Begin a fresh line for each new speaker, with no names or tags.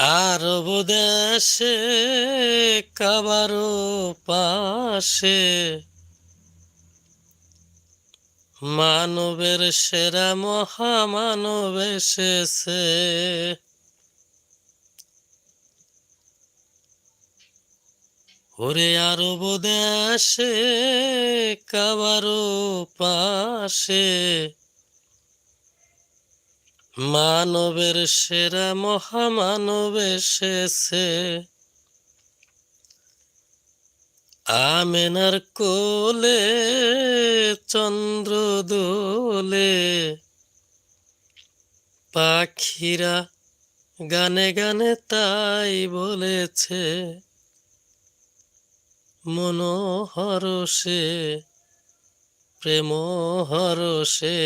আরব দেশে কাবারো পাশে মানবের সেরা মহামানব এসেছে। ওরে আরব দেশে কাবারো পাশে মানবের সেরা মহামানব এসেছে। আমেনার কোলে চন্দ্র দোলে, পাখিরা গানে গানে তাই বলেছে। মনোহরষে প্রেম হরষে